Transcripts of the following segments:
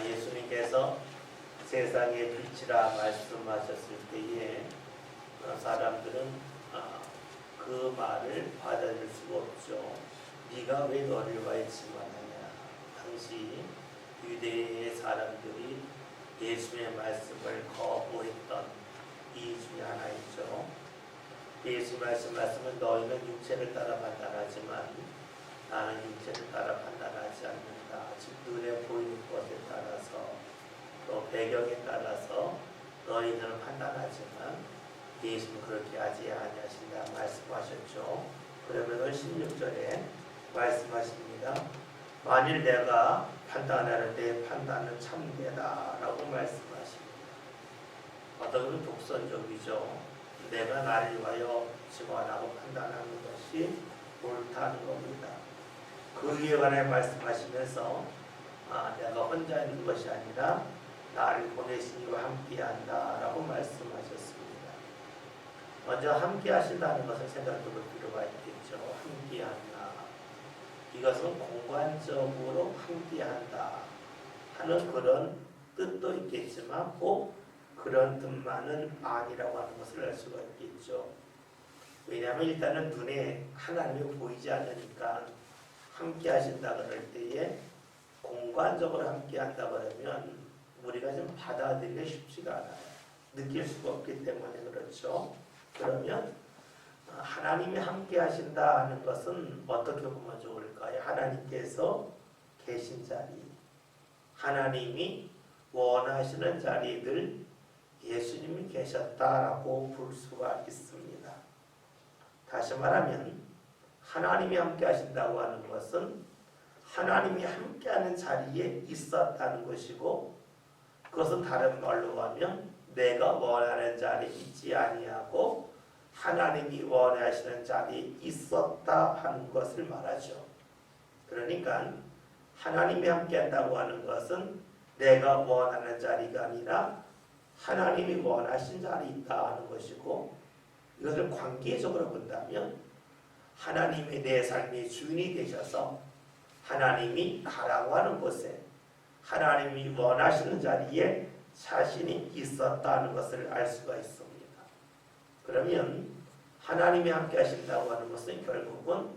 예수님께서 세상의 빛이라 말씀하셨을 때에 사람들은 그 말을 받아들일 수가 없죠. 네가 왜 너를 가르치느냐. 당시 유대의 사람들이 예수의 말씀을 거부했던 이유 중에 하나이죠. 예수 말씀은 너희는 육체를 따라 판단하지만 나는 육체를 따라 판단하지 않는다. 즉 눈에 보이는 것에 따라서 또 배경에 따라서 너희는 판단하지만 예수는 그렇게 하지 아니하신다 말씀하셨죠. 그러면 16절에 말씀하십니다. 만일 내가 판단하는데 판단은 참되다라고 말씀하십니다. 어떤 건 독선적이죠. 내가 나를 위하여 증언하고 판단하는 것이 옳다는 겁니다. 그 위에 관해 말씀하시면서 내가 혼자 있는 것이 아니라 나를 보내신 이와 함께한다 라고 말씀하셨습니다. 먼저 함께 하신다는 것을 생각해 볼 필요가 있겠죠. 함께한다. 이것은 공간적으로 함께한다 하는 그런 뜻도 있겠지만 꼭 그런 뜻만은 아니라고 하는 것을 알 수가 있겠죠. 왜냐하면 일단은 눈에 하나님이 보이지 않으니까 함께 하신다 그럴 때에 공간적으로 함께 한다 그러면 우리가 좀 받아들이기 쉽지가 않아요. 느낄 수가 없기 때문에 그렇죠. 그러면 하나님이 함께 하신다 하는 것은 어떻게 보면 좋을까요? 하나님께서 계신 자리, 하나님이 원하시는 자리들 예수님이 계셨다라고 볼 수가 있습니다. 다시 말하면 하나님이 함께 하신다고 하는 것은 하나님이 함께하는 자리에 있었다는 것이고, 그것은 다른 말로 하면 내가 원하는 자리에 있지 아니하고 하나님이 원하시는 자리에 있었다 하는 것을 말하죠. 그러니까 하나님이 함께한다고 하는 것은 내가 원하는 자리가 아니라 하나님이 원하신 자리에 있다 하는 것이고, 이것을 관계적으로 본다면 하나님이 내 삶의 주인이 되셔서 하나님이 가라고 하는 곳에 하나님이 원하시는 자리에 자신이 있었다는 것을 알 수가 있습니다. 그러면 하나님이 함께 하신다고 하는 것은 결국은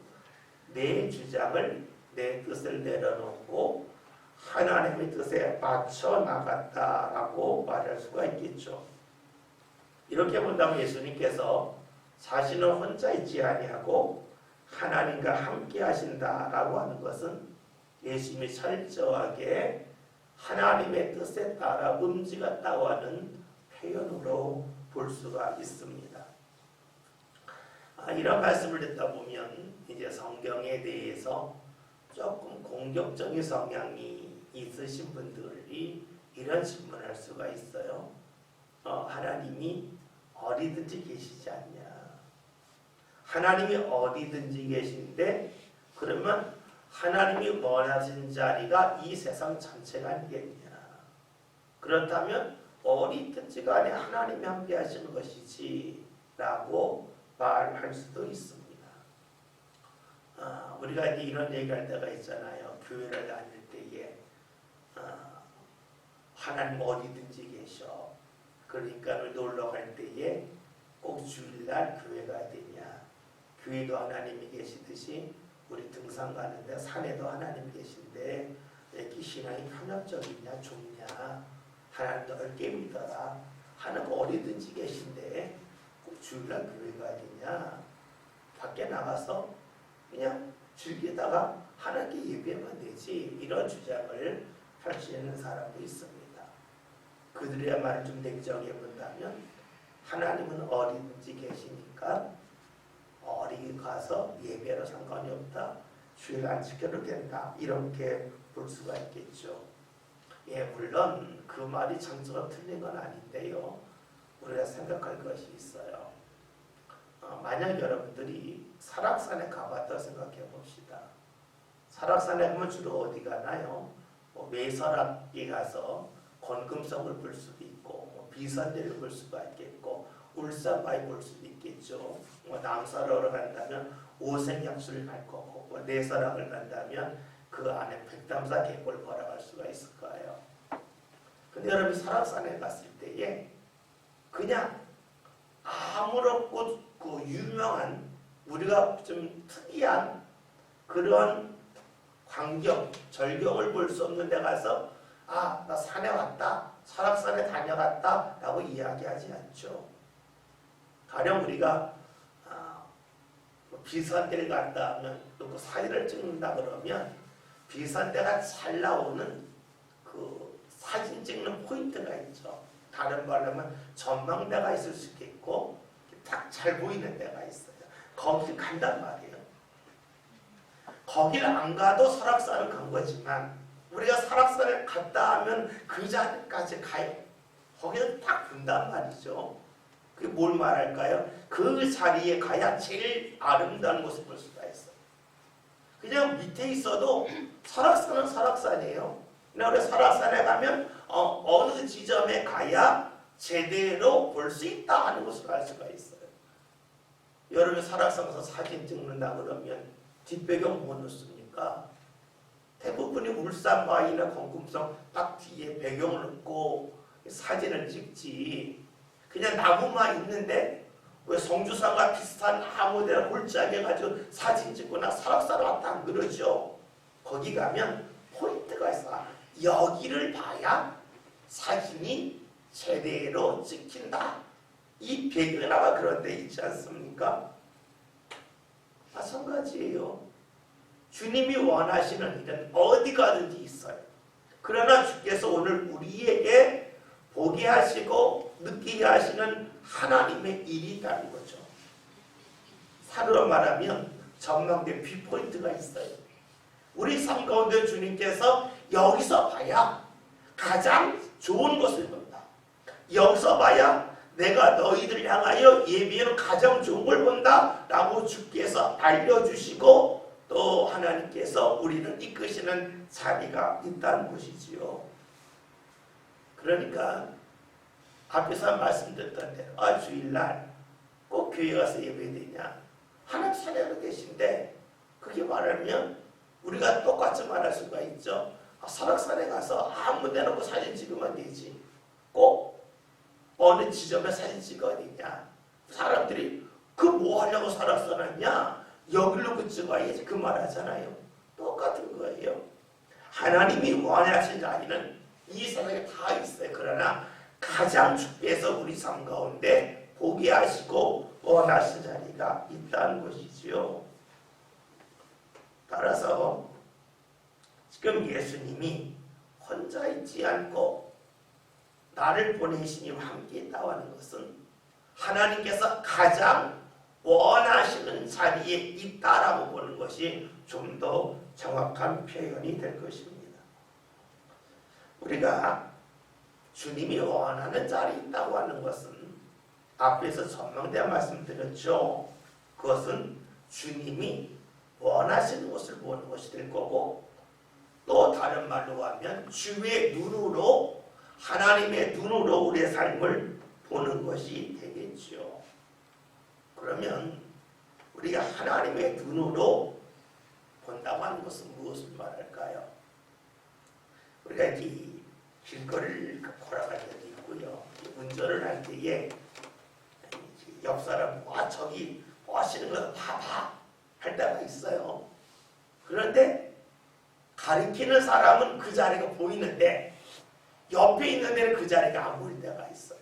내 주장을, 내 뜻을 내려놓고 하나님의 뜻에 맞춰 나갔다라고 말할 수가 있겠죠. 이렇게 본다면 예수님께서 자신은 혼자 있지 아니하고 하나님과 함께 하신다라고 하는 것은 예수님이 철저하게 하나님의 뜻에 따라 움직였다고 하는 표현으로 볼 수가 있습니다. 이런 말씀을 듣다 보면 이제 성경에 대해서 조금 공격적인 성향이 있으신 분들이 이런 질문을 할 수가 있어요. 하나님이 어디든지 계시지 않냐? 하나님이 어디든지 계신데 그러면 하나님이 원하신 자리가 이 세상 전체가 아니겠냐? 그렇다면 어디든지 간에 하나님이 함께 하시는 것이지 라고 말할 수도 있습니다. 우리가 이제 이런 얘기할 때가 있잖아요. 교회를 다닐 때에 하나님 어디든지 계셔. 그러니까 놀러 갈 때에 꼭 주일날 교회 가야 되냐. 교회도 하나님이 계시듯이 우리 등산 가는데 산에도 하나님 계신데 이렇게 신앙이 편협적이냐 좁냐. 하나님 넓게 믿어라. 하나님 어디든지 계신데 꼭 주일날 교회 가야 되냐. 밖에 나가서 그냥 즐기다가 하나님께 예배만 되지. 이런 주장을 펼치는 사람도 있습니다. 그들의 말을 좀 냉정해 본다면 하나님은 어디든지 계시니까 어디 가서 예배로 상관이 없다. 주일 안 지켜도 된다. 이렇게 볼 수가 있겠죠. 물론 그 말이 전적으로 틀린 건 아닌데요. 우리가 생각할 것이 있어요. 만약 여러분들이 설악산에 가봤다고 생각해 봅시다. 설악산에 가면 주로 어디 가나요? 매설악에 가서 권금성을 볼 수도 있고 비선대를 볼 수가 있겠고 울산바위 볼 수도 있겠죠. 남설으로 간다면 오색약수를 갈 거고 내설악을 간다면 그 안에 백담사 갯벌 걸어갈 수가 있을 거예요. 근데 여러분이 설악산에 갔을 때에 그냥 아무렇고 그 유명한 우리가 좀 특이한 그런 광경, 절경을 볼 수 없는 데 가서 아, 나 산에 왔다, 설악산에 다녀갔다 라고 이야기하지 않죠. 가령 우리가 비산대를 갔다 하면 또 그 사진을 찍는다 그러면 비산대가 잘 나오는 그 사진 찍는 포인트가 있죠. 다른 말로 하면 전망대가 있을 수 있겠고 딱 잘 보이는 데가 있어요. 거길 간단 말이에요. 거길 안 가도 설악산을 간 거지만 우리가 설악산을 갔다 하면 그 자리까지 가요. 거기는 딱 본단 말이죠. 그게 뭘 말할까요? 그 자리에 가야 제일 아름다운 곳을 볼 수가 있어요. 그냥 밑에 있어도 설악산은 설악산이에요. 근데 우리 설악산에 가면 어느 지점에 가야 제대로 볼 수 있다 하는 것을 알 수가 있어요. 여러분 설악산 가서 사진 찍는다 그러면 뒷배경 뭐 넣습니까? 대부분이 울산바위나 건금성 딱 뒤에 배경을 넣고 사진을 찍지. 그냥 나무만 있는데 왜 성주산과 비슷한 아무데나 골짜기 해가지고 사진 찍거나 설악산 왔다 안 그러죠. 거기 가면 포인트가 있어. 여기를 봐야 사진이 제대로 찍힌다. 이 배경은 아마 그런 데 있지 않습니까? 마찬가지예요. 주님이 원하시는 일은 어디 가든지 있어요. 그러나 주께서 오늘 우리에게 보게 하시고 느끼게 하시는 하나님의 일이 있다는 거죠. 사도로 말하면 전망대 뷰포인트가 있어요. 우리 삶 가운데 주님께서 여기서 봐야 가장 좋은 것을 본다. 여기서 봐야 내가 너희들 향하여 예비하는 가장 좋은 걸 본다 라고 주께서 알려주시고 또 하나님께서 우리를 이끄시는 자리가 있다는 것이지요. 그러니까 앞에서 말씀드렸던 대로 주일날 꼭 교회 가서 예배되냐. 하나님 사랑하고 계신데 그렇게 말하면 우리가 똑같이 말할 수가 있죠. 설악산에 가서 아무 데나 고 사진 찍으면 되지. 꼭 어느 지점에 사진 찍어야 되냐. 사람들이 그 뭐 하려고 설악산 왔냐. 여기로 그 찍어야지 그 말 하잖아요. 똑같은 거예요. 하나님이 원하신 자리는 이 세상에 다 있어요. 그러나 가장 주께서 우리 삶 가운데 보게 하시고 원하신 자리가 있다는 것이지요. 따라서 지금 예수님이 혼자 있지 않고 나를 보내시니 함께 있다고 하는 것은 하나님께서 가장 원하시는 자리에 있다라고 보는 것이 좀 더 정확한 표현이 될 것입니다. 우리가 주님이 원하는 자리에 있다고 하는 것은 앞에서 전망대 말씀드렸죠. 그것은 주님이 원하시는 것을 보는 것이 될 거고 또 다른 말로 하면 주의 눈으로 하나님의 눈으로 우리의 삶을 보는 것이 되겠죠. 그러면 우리가 하나님의 눈으로 본다고 하는 것은 무엇을 말할까요? 우리가 이 길거리를 걸어갈 때도 있고요. 운전을 할 때에 옆 사람 저기 뭐 하시는 거 봐봐 할 때가 있어요. 그런데 가리키는 사람은 그 자리가 보이는데 옆에 있는 데는 그 자리가 안 보일 때가 있어요.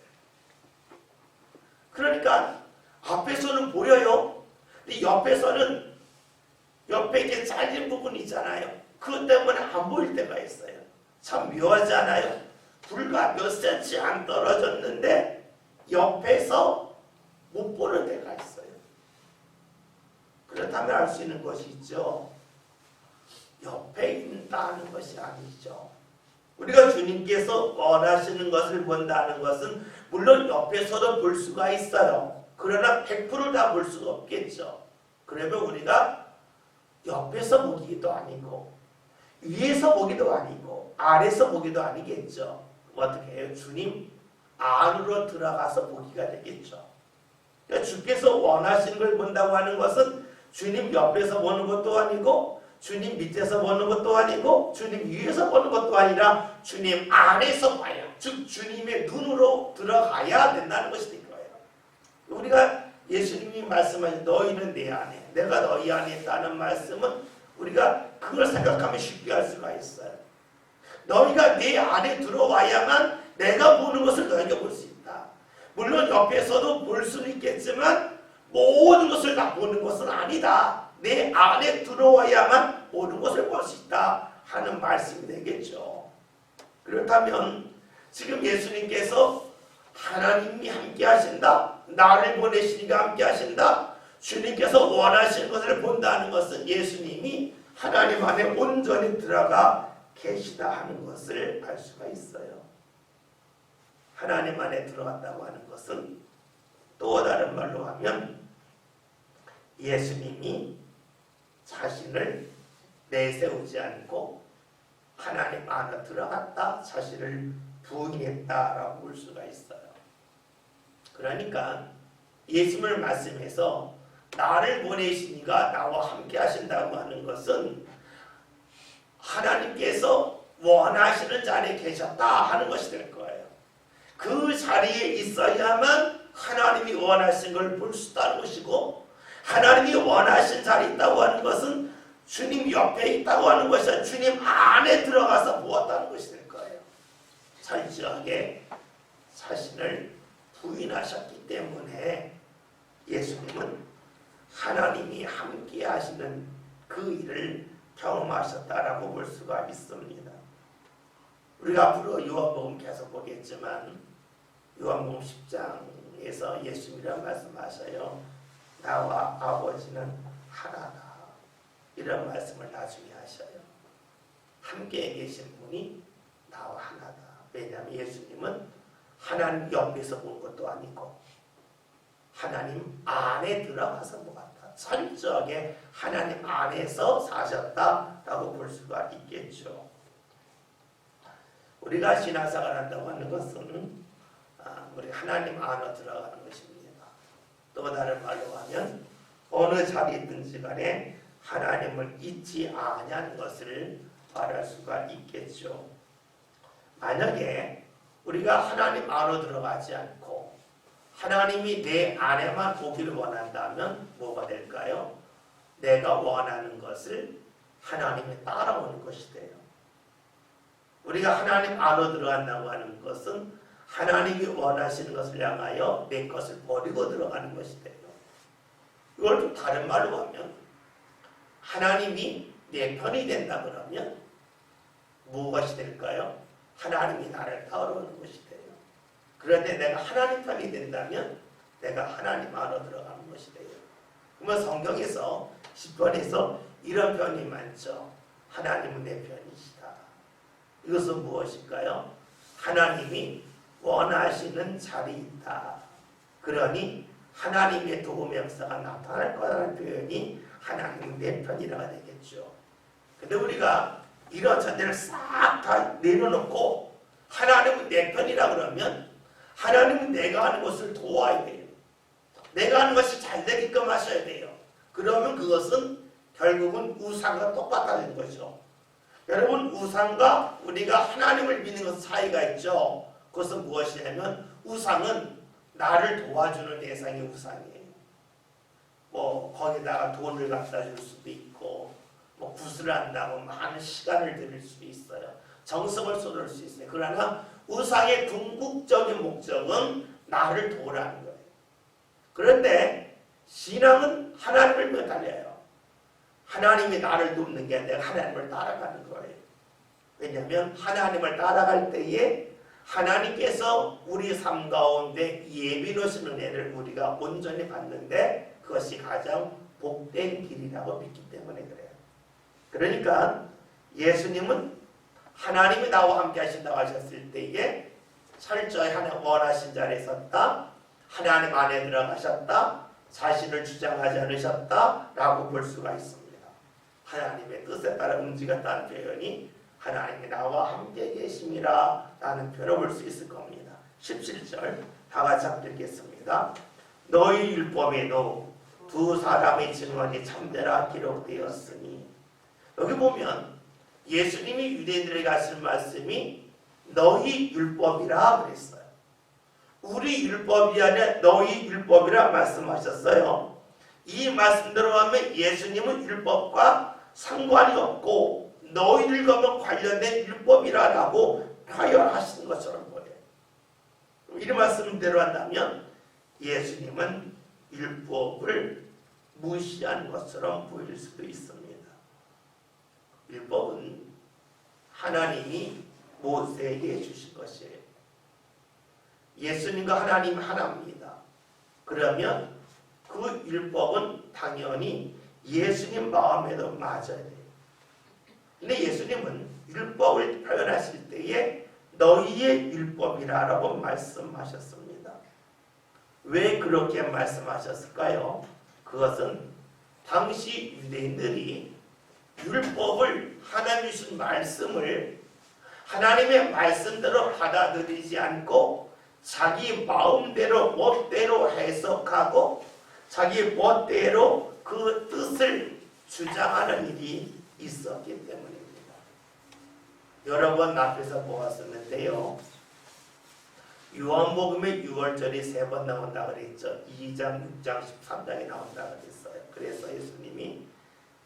그러니까 앞에서는 보여요. 근데 옆에서는 옆에 이렇게 잘린 부분이 있잖아요. 그것 때문에 안 보일 때가 있어요. 참 묘하잖아요. 불과 몇 센치 안 떨어졌는데 옆에서 못 보는 데가 있어요. 그렇다면 알 수 있는 것이 있죠. 옆에 있다는 것이 아니죠. 우리가 주님께서 원하시는 것을 본다는 것은 물론 옆에서도 볼 수가 있어요. 그러나 100% 다 볼 수가 없겠죠. 그러면 우리가 옆에서 보기도 아니고 위에서 보기도 아니고 아래에서 보기도 아니겠죠. 어떻게 해요? 주님 안으로 들어가서 보기가 되겠죠. 그러니까 주께서 원하시는 걸 본다고 하는 것은 주님 옆에서 보는 것도 아니고 주님 밑에서 보는 것도 아니고 주님 위에서 보는 것도 아니라 주님 안에서 봐요. 즉 주님의 눈으로 들어가야 된다는 것이 된 거예요. 우리가 예수님이 말씀하신 너희는 내 안에, 내가 너희 안에 있다는 말씀은 우리가 그걸 생각하면 쉽게 할 수가 있어요. 너희가 내 안에 들어와야만 내가 보는 것을 너희가 볼 수 있다. 물론 옆에서도 볼 수는 있겠지만 모든 것을 다 보는 것은 아니다. 내 안에 들어와야만 모든 것을 볼 수 있다 하는 말씀이 되겠죠. 그렇다면 지금 예수님께서 하나님이 함께 하신다, 나를 보내시니까 함께 하신다, 주님께서 원하시는 것을 본다는 것은 예수님이 하나님 안에 온전히 들어가 계시다 하는 것을 알 수가 있어요. 하나님 안에 들어갔다고 하는 것은 또 다른 말로 하면 예수님이 자신을 내세우지 않고 하나님 안에 들어갔다, 자신을 부인했다라고 볼 수가 있어요. 그러니까 예수님을 말씀해서 나를 보내시니가 나와 함께 하신다고 하는 것은 하나님께서 원하시는 자리에 계셨다 하는 것이 될 거예요. 그 자리에 있어야만 하나님이 원하신 걸 볼 수 있다는 것이고, 하나님이 원하신 자리에 있다고 하는 것은 주님 옆에 있다고 하는 것이 아니라 주님 안에 들어가서 보았다는 것이 될 거예요. 철저하게 자신을 부인하셨기 때문에 예수님은 하나님이 함께 하시는 그 일을 경험하셨다라고 볼 수가 있습니다. 우리가 앞으로 요한복음 계속 보겠지만 요한복음 10장에서 예수님이란 말씀하셔요. 나와 아버지는 하나다. 이런 말씀을 나중에 하셔요. 함께 계신 분이 나와 하나다. 왜냐하면 예수님은 하나님 옆에서 본 것도 아니고 하나님 안에 들어가서 보았다. 철저하게 하나님 안에서 사셨다라고 볼 수가 있겠죠. 우리가 신앙생활 한다고 하는 것은 우리 하나님 안으로 들어가는 것입니다. 또 다른 말로 하면 어느 자리에 있든지 간에 하나님을 잊지 아니하는 것을 말할 수가 있겠죠. 만약에 우리가 하나님 안으로 들어가지 않고 하나님이 내 안에만 오기를 원한다면 뭐가 될까요? 내가 원하는 것을 하나님이 따라오는 것이 돼요. 우리가 하나님 안으로 들어간다고 하는 것은 하나님이 원하시는 것을 향하여 내 것을 버리고 들어가는 것이 돼요. 이걸 좀 다른 말로 하면 하나님이 내 편이 된다 그러면 무엇이 될까요? 하나님이 나를 따라오는 것이 돼요. 그런데 내가 하나님 편이 된다면 내가 하나님 안으로 들어가는 것이 돼요. 그러면 성경에서 10편에서 이런 편이 많죠. 하나님은 내 편이시다. 이것은 무엇일까요? 하나님이 원하시는 자리이다. 그러니 하나님의 도움의 역사가 나타날 거라는 표현이 하나님은 내 편이라가 되겠죠. 근데 우리가 이런 전제를 싹 다 내려놓고 하나님은 내 편이라 그러면 하나님은 내가 하는 것을 도와야 돼요. 내가 하는 것이 잘 되게끔 하셔야 돼요. 그러면 그것은 결국은 우상과 똑같다는 거죠. 여러분, 우상과 우리가 하나님을 믿는 것은 차이가 있죠. 그것은 무엇이냐면 우상은 나를 도와주는 대상이 우상이에요. 뭐 거기다가 돈을 갖다 줄 수도 있고 뭐 구슬을 한다고 많은 시간을 들일 수도 있어요. 정성을 쏟을 수 있어요. 그러나 우상의 궁극적인 목적은 나를 도우라는 거예요. 그런데 신앙은 하나님을 매달려요. 하나님이 나를 돕는 게 아니라 하나님을 따라가는 거예요. 왜냐하면 하나님을 따라갈 때에 하나님께서 우리 삶 가운데 예비로신 은혜를 우리가 온전히 받는데 그것이 가장 복된 길이라고 믿기 때문에 그래요. 그러니까 예수님은 하나님이 나와 함께 하신다고 하셨을 때에 철저히 하나님 원하신 자리에 섰다. 하나님 안에 들어가셨다. 자신을 주장하지 않으셨다라고 볼 수가 있습니다. 하나님의 뜻에 따라 움직였다는 표현이 하나님이 나와 함께 계심이라 라는 표현을 볼 수 있을 겁니다. 17절 다 같이 함께 읽겠습니다. 너희 율법에도 두 사람의 증언이 참되라 기록되었으니, 여기 보면 예수님이 유대인들에게 하신 말씀이 너희 율법이라 그랬어요. 우리 율법이 아니라 너희 율법이라 말씀하셨어요. 이 말씀대로 하면 예수님은 율법과 상관이 없고 너희들과 관련된 율법이라고 표현하시는 것처럼 보여요. 이 말씀대로 한다면 예수님은 율법을 무시한 것처럼 보일 수도 있습니다. 율법은 하나님이 모세에게 주신 것이에요. 예수님과 하나님 하나입니다. 그러면 그 율법은 당연히 예수님 마음에도 맞아야 돼요. 근데 예수님은 율법을 표현하실 때에 너희의 율법이라고 말씀하셨습니다. 왜 그렇게 말씀하셨을까요? 그것은 당시 유대인들이 율법을 하나님이 주신 말씀을 하나님의 말씀대로 받아들이지 않고 자기 마음대로 멋대로 해석하고 자기 멋대로 그 뜻을 주장하는 일이 있었기 때문입니다. 여러 번 앞에서 보았었는데요. 요한복음에 6월절이 3번 나온다 그랬죠. 2장, 6장, 13장에 나온다 그랬어요. 그래서 예수님이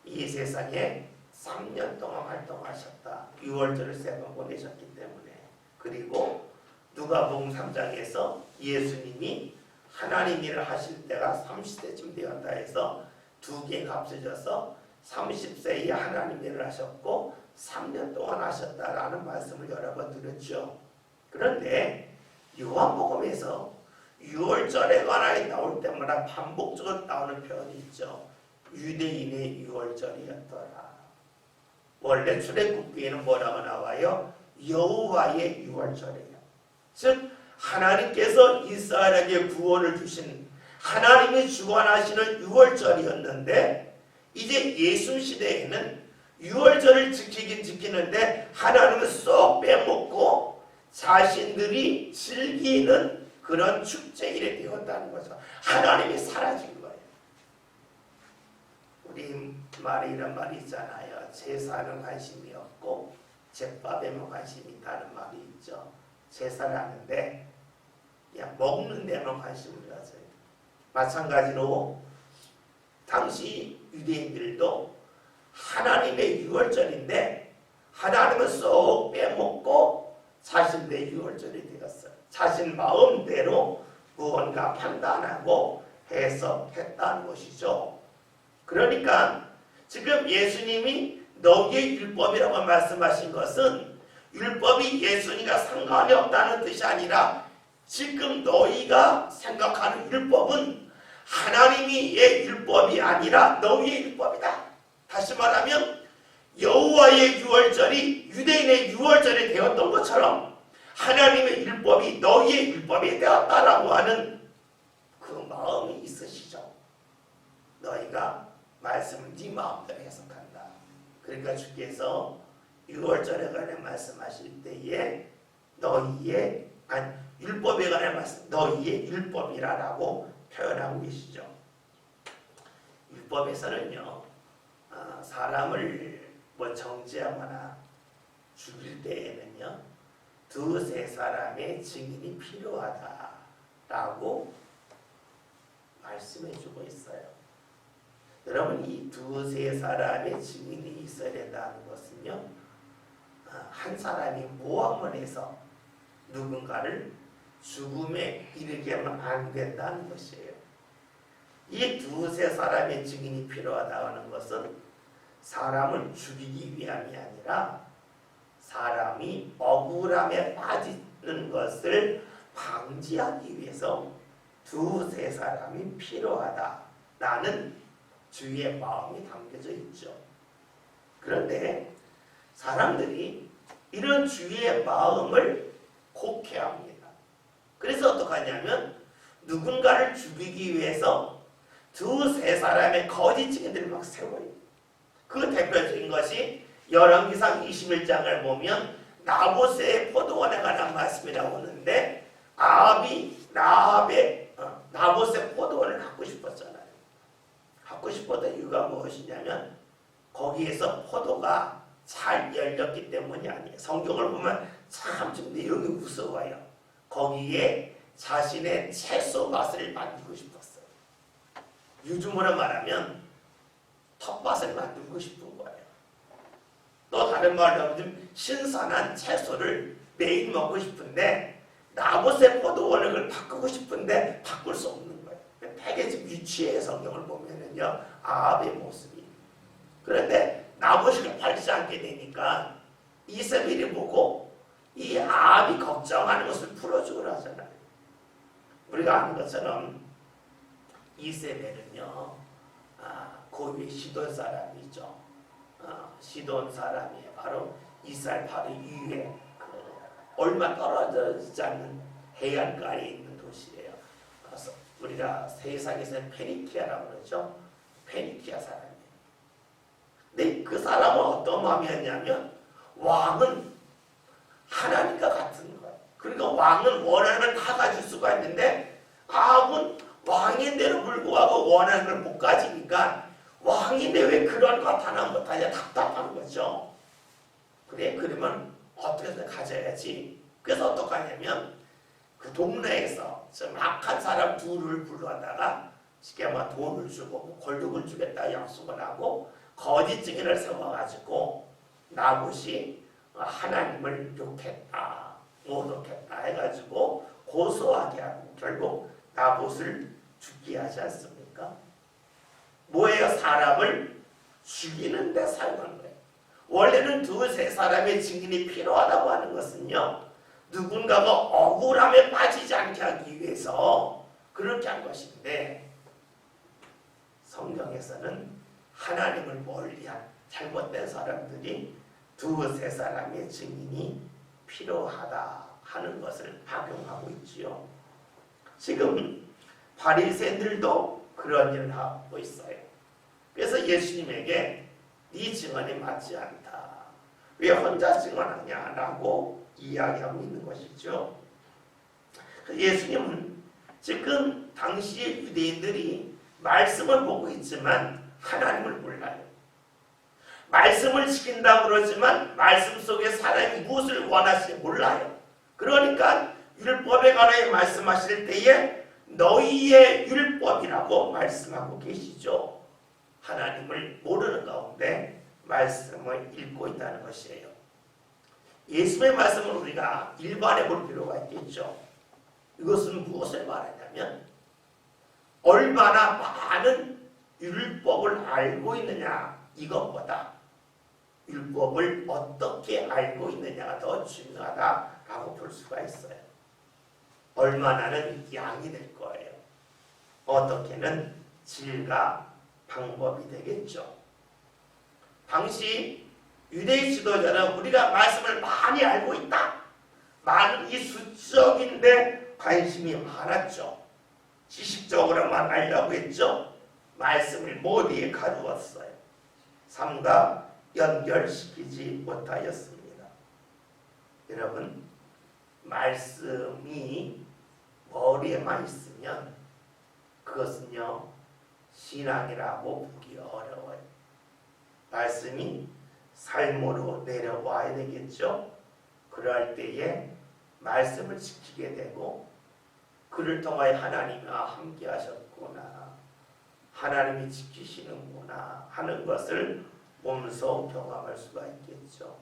이 세상에 3년 동안 활동하셨다. 6월절을 3번 보내셨기 때문에. 그리고 누가복음 3장에서 예수님이 하나님 일을 하실 때가 30세쯤 되었다 해서 2개 값해져서 30세에 하나님 일을 하셨고 3년 동안 하셨다라는 말씀을 여러 번 드렸죠. 그런데 요한복음에서 6월절에 관하여 나올 때마다 반복적으로 나오는 표현이 있죠. 유대인의 6월절이었더라. 원래 출애굽기에는 뭐라고 나와요? 여호와의 6월절이에요. 즉 하나님께서 이스라엘에게 구원을 주신 하나님이 주관하시는 6월절이었는데 이제 예수 시대에는 6월절을 지키긴 지키는데 하나님은 쏙 빼먹고 자신들이 즐기는 그런 축제일이 되었다는 거죠. 하나님이 사라진 거예요. 우리 말에 이런 말이 있잖아요. 제사는 관심이 없고 제밥에만 관심이 있다는 말이 있죠. 제사를 하는데 그냥 먹는 데만 관심을 가져요. 마찬가지로 당시 유대인들도 하나님의 6월절인데 하나님은 쏙 빼먹고 자신의 6월절이 되었어요. 자신 마음대로 무언가 판단하고 해석했다는 것이죠. 그러니까 지금 예수님이 너희의 율법이라고 말씀하신 것은 율법이 예수님과 상관이 없다는 뜻이 아니라 지금 너희가 생각하는 율법은 하나님의 율법이 아니라 너희의 율법이다. 다시 말하면 여호와의 6월절이 유대인의 6월절이 되었던 것처럼 하나님의 율법이 너희의 율법이 되었다라고 하는 그 마음이 있으시죠. 너희가 말씀을 네 마음대로 해석한다. 그러니까 주께서 6월절에 관해 말씀하실 때에 너희의 율법에 관해 말씀 너희의 율법이라고 표현하고 계시죠. 율법에서는요 사람을 정죄하거나 죽일 때에는요 2-3 사람의 증인이 필요하다라고 말씀해주고 있어요. 여러분 이 2-3 사람의 증인이 있어야 된다는 것은요 한 사람이 모함을 해서 누군가를 죽음에 이르게 하면 안 된다는 것이에요. 이 2-3 사람의 증인이 필요하다는 것은 사람을 죽이기 위함이 아니라 사람이 억울함에 빠지는 것을 방지하기 위해서 2-3 사람이 필요하다라는 주의 마음이 담겨져 있죠. 그런데 사람들이 이런 주의 마음을 곡해합니다. 그래서 어떡하냐면 누군가를 죽이기 위해서 2-3 사람의 거짓 증인들을 막 세워요. 그 대표적인 것이 열왕기상 21장을 보면 나봇의 포도원에 관한 말씀이 나오는데 아합이 나봇의 포도원을 갖고 싶었잖아요. 갖고 싶었던 이유가 무엇이냐면 거기에서 포도가 잘 열렸기 때문이 아니에요. 성경을 보면 참 좀 내용이 무서워요. 거기에 자신의 채소 맛을 만들고 싶었어요. 요즘으로 말하면 텃밭을 만들고 싶은 거예요. 또 다른 말로 하면 좀 신선한 채소를 매일 먹고 싶은데 나봇의 포도 원액을 바꾸고 싶은데 바꿀 수 없는 거예요. 되게 좀 유치해. 성경을 보면은요, 아합의 모습이. 그런데 나봇이 팔지 않게 되니까 이세벨이 보고 이 아합이 걱정하는 것을 풀어주고 하잖아요. 우리가 아는 것처럼 이세벨은요, 고위 시돈 사람이죠. 시돈 사람이 바로 이스라엘 바로 위에 얼마 떨어져 있지 않는 해안가에 있는 도시예요. 그래서 우리가 세상에서는 페니키아라고 그러죠. 페니키아 사람이에요. 근데 그 사람은 어떤 마음이었냐면 왕은 하나님과 같은 거예요. 그러니까 왕은 원하는 걸 다 가질 수가 있는데 아합은 왕인데도 불구하고 원하는 걸 못 가지니까 왕인데 왜 그런 것 하나 못하냐 답답한 거죠. 그래 그러면 어떻게 해서 가져야지. 그래서 어떻게 하냐면 그 동네에서 좀 악한 사람 둘을 불러다가 쉽게 말하면 돈을 주고 골격을 주겠다 약속을 하고 거짓 증인을 세워가지고 나봇이 하나님을 욕했다 모독했다 해가지고 고소하게 하고 결국 나봇을 죽게 하지 않습니까? 뭐예요? 사람을 죽이는 데 사용한 거예요. 원래는 두세 사람의 증인이 필요하다고 하는 것은요, 누군가가 억울함에 빠지지 않게 하기 위해서 그렇게 한 것인데, 성경에서는 하나님을 멀리한 잘못된 사람들이 두세 사람의 증인이 필요하다 하는 것을 악용하고 있지요. 지금 바리새인들도 그런 일을 하고 있어요. 그래서 예수님에게 네 증언이 맞지 않다. 왜 혼자 증언하냐? 라고 이야기하고 있는 것이죠. 예수님은 지금 당시의 유대인들이 말씀을 보고 있지만 하나님을 몰라요. 말씀을 지킨다고 그러지만 말씀 속에 사람이 무엇을 원하시는지 몰라요. 그러니까 율법에 관하여 말씀하실 때에 너희의 율법이라고 말씀하고 계시죠. 하나님을 모르는 가운데 말씀을 읽고 있다는 것이에요. 예수의 말씀을 우리가 일반해 볼 필요가 있겠죠. 이것은 무엇을 말하냐면 얼마나 많은 율법을 알고 있느냐 이것보다 율법을 어떻게 알고 있느냐가 더 중요하다라고 볼 수가 있어요. 얼마나는 양이 될 거예요. 어떻게는 질과 방법이 되겠죠. 당시 유대인 지도자는 우리가 말씀을 많이 알고 있다. 많은 이 수적인데 관심이 많았죠. 지식적으로만 알려고 했죠. 말씀을 모두에 가두었어요. 삶과 연결시키지 못하였습니다. 여러분, 말씀이 머리에만 있으면 그것은요 신앙이라고 보기 어려워요. 말씀이 삶으로 내려와야 되겠죠. 그럴 때에 말씀을 지키게 되고 그를 통하여 하나님과 함께 하셨구나, 하나님이 지키시는구나 하는 것을 몸소 경험할 수가 있겠죠.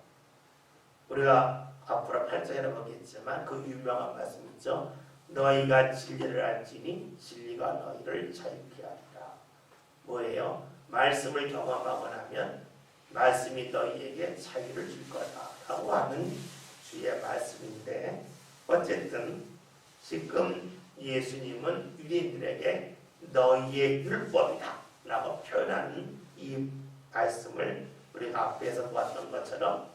우리가 앞으로 8장에 보겠지만 그 유명한 말씀 있죠. 너희가 진리를 알지니 진리가 너희를 자유케 하리라. 뭐예요? 말씀을 경험하고 나면 말씀이 너희에게 자유를 줄 거다라고 하는 주의 말씀인데, 어쨌든 지금 예수님은 유대인들에게 너희의 율법이다 라고 표현하는 이 말씀을 우리가 앞에서 보았던 것처럼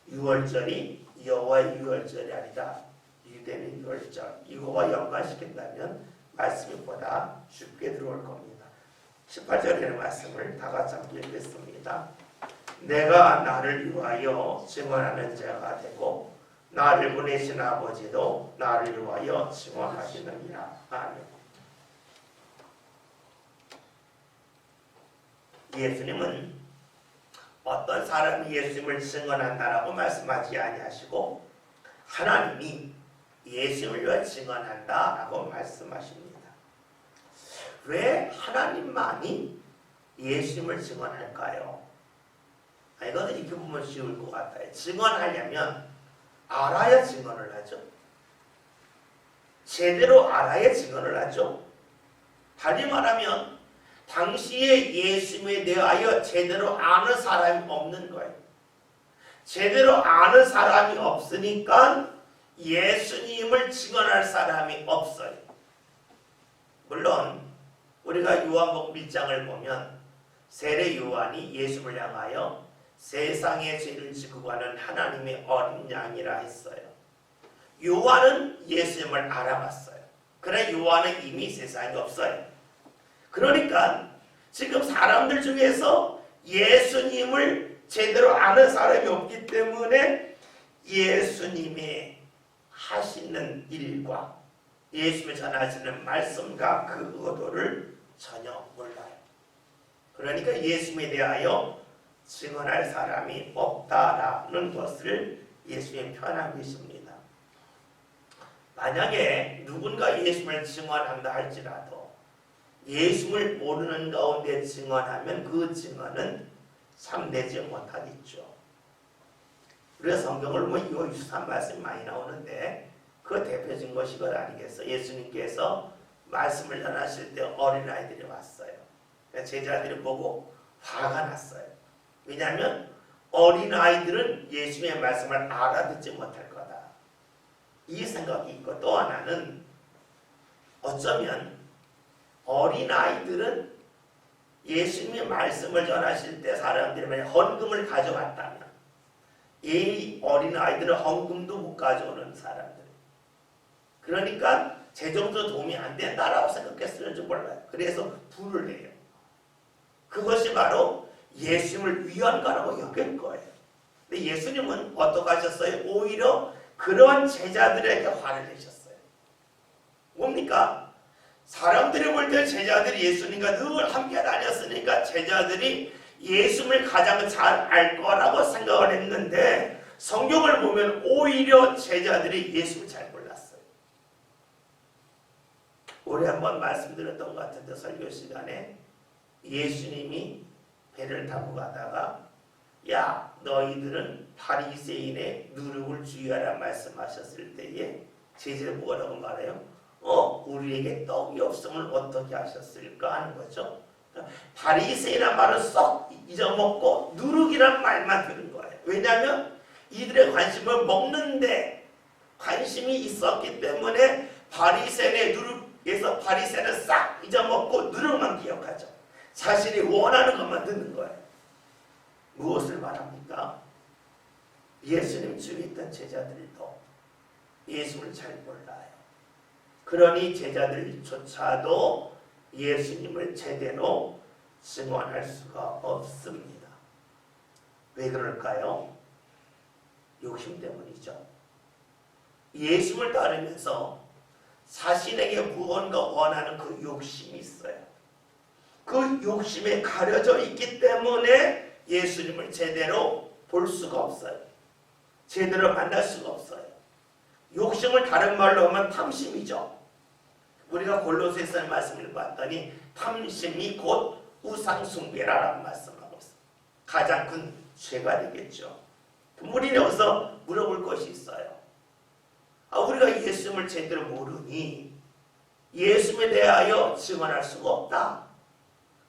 유월절이 여호와의 유월절이 아니다. 유대인의 유월절, 이거와 연관시킨다면 말씀이 보다 쉽게 들어올 겁니다. 18절의 말씀을 다 같이 함께 읽겠습니다. 내가 나를 위하여 증언하는 자가 되고 나를 보내신 아버지도 나를 위하여 증언하시느니라. 아멘. 예수님은 어떤 사람이 예수님을 증언한다라고 말씀하지 아니하시고 하나님이 예수님을 위하여 증언한다라고 말씀하십니다. 왜 하나님만이 예수님을 증언할까요? 이거는 이렇게 보면 쉬울 것 같아요. 증언하려면 알아야 증언을 하죠. 제대로 알아야 증언을 하죠. 다시 말하면 당시에 예수님에 대하여 제대로 아는 사람이 없는 거예요. 제대로 아는 사람이 없으니까 예수님을 증언할 사람이 없어요. 물론 우리가 요한복음 1장을 보면 세례 요한이 예수를 향하여 세상의 죄를 지고 가는 하나님의 어린 양이라 했어요. 요한은 예수님을 알아봤어요. 그러나 요한은 이미 세상에 없어요. 그러니까 지금 사람들 중에서 예수님을 제대로 아는 사람이 없기 때문에 예수님의 하시는 일과 예수님이 전하시는 말씀과 그 의도를 전혀 몰라요. 그러니까 예수님에 대하여 증언할 사람이 없다라는 것을 예수님이 표현한 것입니다. 만약에 누군가 예수님을 증언한다 할지라도 예수님을 모르는 가운데 증언하면 그 증언은 참되지 못하겠죠. 그래서 성경을 보면 이 유사한 말씀이 많이 나오는데 그 대표적인 것이 그것 아니겠어? 예수님께서 말씀을 전하실 때 어린아이들이 왔어요. 제자들이 보고 화가 났어요. 왜냐하면 어린아이들은 예수님의 말씀을 알아듣지 못할 거다. 이 생각이 있고 또 하나는 어쩌면 어린아이들은 예수님의 말씀을 전하실 때 사람들이 만약 헌금을 가져갔다면 이 어린아이들은 헌금도 못 가져오는 사람들. 그러니까 재정도 도움이 안 된다라고 생각했을지 몰라요. 그래서 불을 내요. 그것이 바로 예수님을 위한 거라고 여길 거예요. 근데 예수님은 어떻게 하셨어요? 오히려 그런 제자들에게 화를 내셨어요. 뭡니까? 사람들이 볼 때 제자들이 예수님과 늘 함께 다녔으니까 제자들이 예수님을 가장 잘 알 거라고 생각을 했는데 성경을 보면 오히려 제자들이 예수를 잘 몰랐어요. 올해 한번 말씀드렸던 것 같은데 설교 시간에 예수님이 배를 타고 가다가 야 너희들은 바리새인의 누룩을 주의하라 말씀하셨을 때에 제자들이 뭐라고 말해요? 우리에게 떡이 없으면 어떻게 하셨을까 하는 거죠. 바리새인이라는 말을 썩 잊어먹고 누룩이란 말만 들은 거예요. 왜냐하면 이들의 관심을 먹는데 관심이 있었기 때문에 바리새인의 누룩에서 바리새인을 싹 잊어먹고 누룩만 기억하죠. 자신이 원하는 것만 듣는 거예요. 무엇을 말합니까? 예수님 주위에 있던 제자들도 예수를 잘 몰라요. 그러니 제자들조차도 예수님을 제대로 증언할 수가 없습니다. 왜 그럴까요? 욕심 때문이죠. 예수를 따르면서 자신에게 무언가 원하는 그 욕심이 있어요. 그 욕심에 가려져 있기 때문에 예수님을 제대로 볼 수가 없어요. 제대로 만날 수가 없어요. 욕심을 다른 말로 하면 탐심이죠. 우리가 골로새서 말씀을 봤더니 탐심이 곧 우상숭배라는 말씀하고 있어요. 가장 큰 죄가 되겠죠. 우리 여기서 물어볼 것이 있어요. 우리가 예수님을 제대로 모르니 예수님에 대하여 증언할 수가 없다.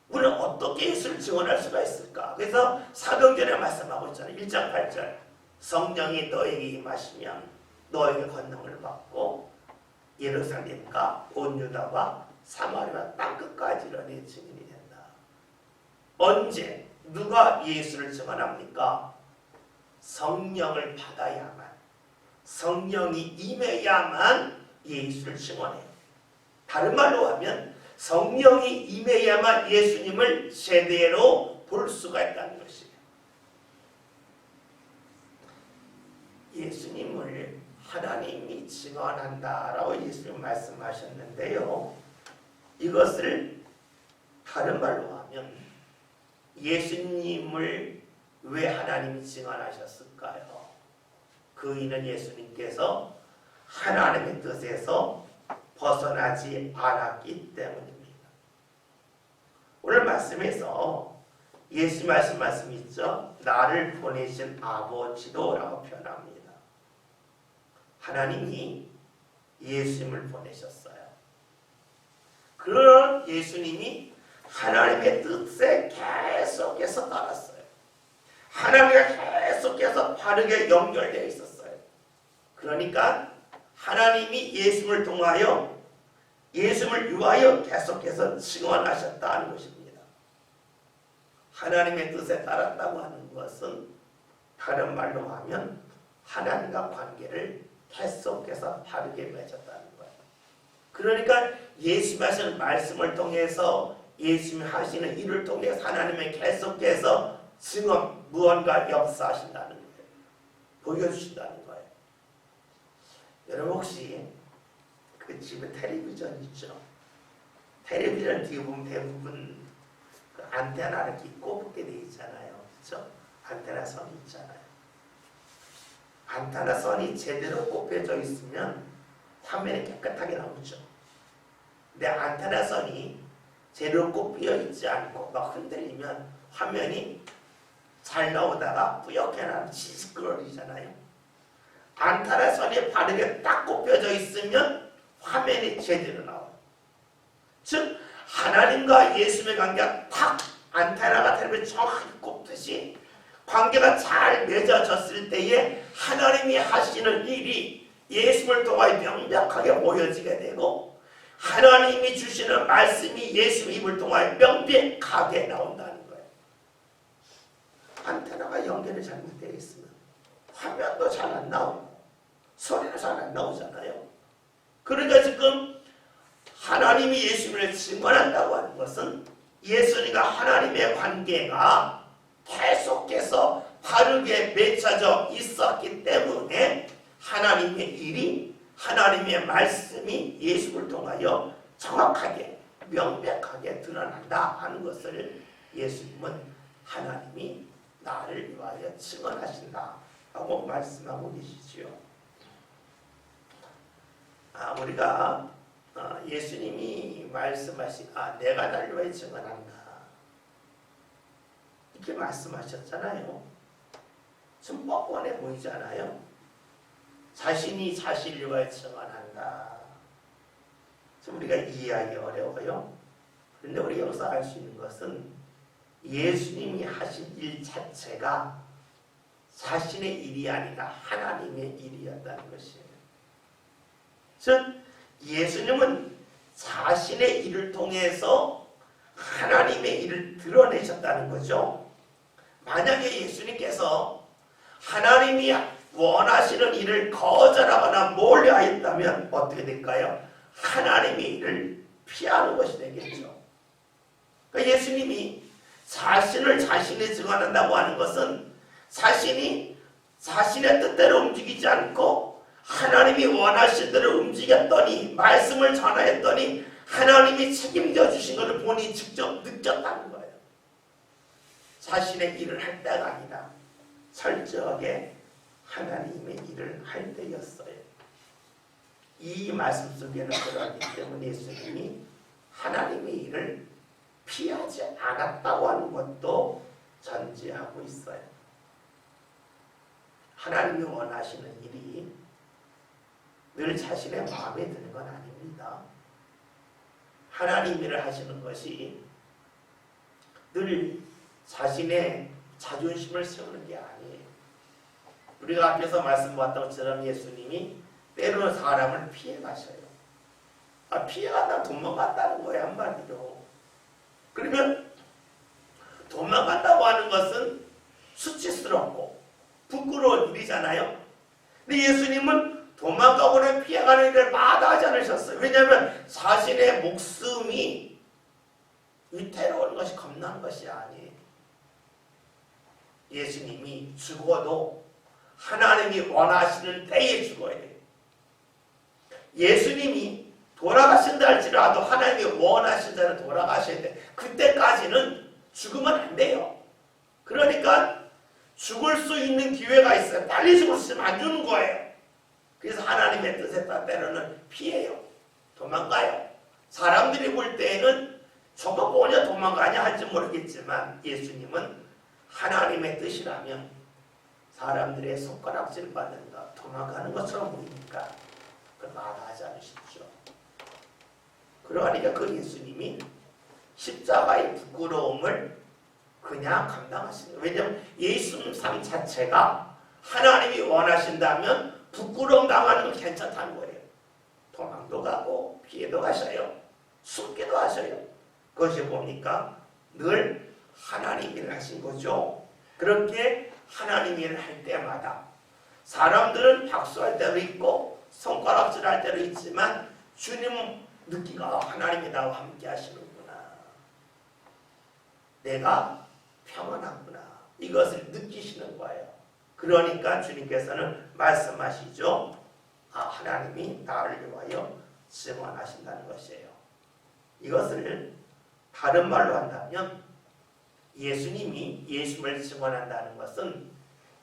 우리는 어떻게 예수를 증언할 수가 있을까? 그래서 사도행전에 말씀하고 있잖아요. 1장 8절 성령이 너에게 임하시면 너에게 권능을 받고 예루살렘과 온 유다와 사마리아 땅끝까지 내 증인이 된다. 언제 누가 예수를 증언합니까? 성령을 받아야만, 성령이 임해야만 예수를 증언해요. 다른 말로 하면 성령이 임해야만 예수님을 제대로 볼 수가 있다는 것이에요. 예수님을 하나님이 증언한다라고 예수님 말씀하셨는데요. 이것을 다른 말로 하면 예수님을 왜 하나님이 증언하셨을까요? 이는 예수님께서 하나님의 뜻에서 벗어나지 않았기 때문입니다. 오늘 말씀에서 예수 말씀 있죠? 나를 보내신 아버지도 라고 표현합니다. 하나님이 예수님을 보내셨어요. 그런 예수님이 하나님의 뜻에 계속해서 따랐어요. 하나님과 계속해서 바르게 연결되어 있었어요. 그러니까 하나님이 예수님을 통하여 예수님을 위하여 계속해서 증언하셨다는 것입니다. 하나님의 뜻에 따랐다고 하는 것은 다른 말로 하면 하나님과 관계를 계속해서 바르게 맺었다는 거예요. 그러니까 예수님 하시는 말씀을 통해서 예수님이 하시는 일을 통해서 하나님의 계속해서 증언, 무언가 역사하신다는 거예요. 보여주신다는 거예요. 여러분 혹시 그 집에 텔레비전 있죠? 텔레비전 뒤에 보면 대부분 그 안테나 이렇게 꼽게 돼 있잖아요. 그렇죠? 안테나 선이 있잖아요. 안테나 선이 제대로 꼽혀져 있으면 화면이 깨끗하게 나오죠. 근데 안테나 선이 제대로 꼽혀 있지 않고 막 흔들리면 화면이 잘 나오다가 뿌옇게 나면 시시끌거리잖아요. 안테나 선이 바르게 딱 꼽혀져 있으면 화면이 제대로 나와요. 즉 하나님과 예수님의 관계가 딱 안테나가 텔레비전에 정확히 꼽듯이 관계가 잘 맺어졌을 때에 하나님이 하시는 일이 예수님을 통하여 명백하게 보여지게 되고 하나님이 주시는 말씀이 예수의 입을 통하여 명백하게 나온다는 거예요. 안테나가 연결이 잘못되어 있으면 화면도 잘 안 나오고 소리도 잘 안 나오잖아요. 그러니까 지금 하나님이 예수님을 증언한다고 하는 것은 예수님과 하나님의 관계가 계속해서 바르게 맺혀져 있었기 때문에 하나님의 일이 하나님의 말씀이 예수를 통하여 정확하게 명백하게 드러난다 하는 것을 예수님은 하나님이 나를 위하여 증언하신다 하고 말씀하고 계시지요. 우리가 예수님이 말씀하신 내가 나를 위하여 증언한다 이렇게 말씀하셨잖아요. 좀 뻔뻔해 보이잖아요. 자신이 자신을 위하여 증언한다. 좀 우리가 이해하기 어려워요. 그런데 우리가 여기서 알 수 있는 것은 예수님이 하신 일 자체가 자신의 일이 아니라 하나님의 일이었다는 것이에요. 즉 예수님은 자신의 일을 통해서 하나님의 일을 드러내셨다는 거죠. 만약에 예수님께서 하나님이 원하시는 일을 거절하거나 몰려하였다면 어떻게 될까요? 하나님의 일을 피하는 것이 되겠죠. 그러니까 예수님이 자신을 자신이 증언한다고 하는 것은 자신이 자신의 뜻대로 움직이지 않고 하나님이 원하신 대로 움직였더니 말씀을 전하였더니 하나님이 책임져 주신 것을 본인이 직접 느꼈다는 거예요. 자신의 일을 할 때가 아니라 철저하게 하나님의 일을 할 때였어요. 이 말씀 속에는 그러기 때문에 예수님이 하나님의 일을 피하지 않았다고 하는 것도 전제하고 있어요. 하나님이 원하시는 일이 늘 자신의 마음에 드는 건 아닙니다. 하나님 일을 하시는 것이 늘 자신의 자존심을 세우는 게 아니에요. 우리가 앞에서 말씀보았던 것처럼 예수님이 때로는 사람을 피해 가셔요. 피해 간다면 도망간다는 거예요, 한마디로. 그러면 도망간다고 하는 것은 수치스럽고 부끄러운 일이잖아요. 근데 예수님은 도망가거나 피해가는 일을 마다하지 않으셨어요. 왜냐하면 자신의 목숨이 위태로운 것이 겁나는 것이 아니에요. 예수님이 죽어도 하나님이 원하시는 때에 죽어야 돼요. 예수님이 돌아가신다 할지라도 하나님이 원하신 대로 돌아가셔야 돼요. 그때까지는 죽으면 안 돼요. 그러니까 죽을 수 있는 기회가 있어요. 빨리 죽을 수 있으면 안 주는 거예요. 그래서 하나님의 뜻에 따라 때로는 피해요. 도망가요. 사람들이 볼 때에는 저거 뭐냐 도망가냐 할지 모르겠지만 예수님은 하나님의 뜻이라면 사람들의 손가락질 받는다, 도망가는 것처럼 보이니까 그걸 마다하지 않으십시오. 그러니까 그 예수님이 십자가의 부끄러움을 그냥 감당하시는 거예요. 왜냐하면 예수님 삶 자체가 하나님이 원하신다면 부끄러움 당하는 건 괜찮다는 거예요. 도망도 가고 피해도 가셔요. 숨기도 하셔요. 그것이 뭡니까? 늘 하나님 일을 하신 거죠. 그렇게 하나님 일을 할 때마다 사람들은 박수할 때도 있고 손가락질 할 때도 있지만 주님은 느끼가 하나님이 나와 함께 하시는구나. 내가 평안하구나. 이것을 느끼시는 거예요. 그러니까 주님께서는 말씀하시죠. 하나님이 나를 위하여 증언하신다는 것이에요. 이것을 다른 말로 한다면 예수님이 예수님을 증언한다는 것은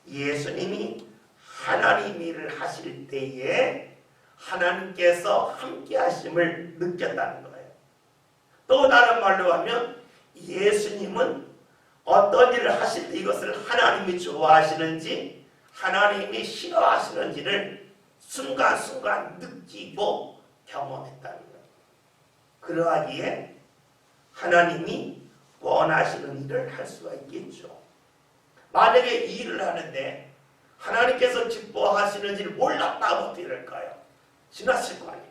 예수님이 하나님 일을 하실 때에 하나님께서 함께 하심을 느꼈다는 거예요. 또 다른 말로 하면 예수님은 어떤 일을 하실 때 이것을 하나님이 좋아하시는지 하나님이 싫어하시는지를 순간순간 느끼고 경험했다는 거예요. 그러하기에 하나님이 원하시는 일을 할 수가 있겠죠. 만약에 이 일을 하는데 하나님께서 기뻐하시는지를 몰랐다면 어떻게 될까요? 지나칠 거 아니에요.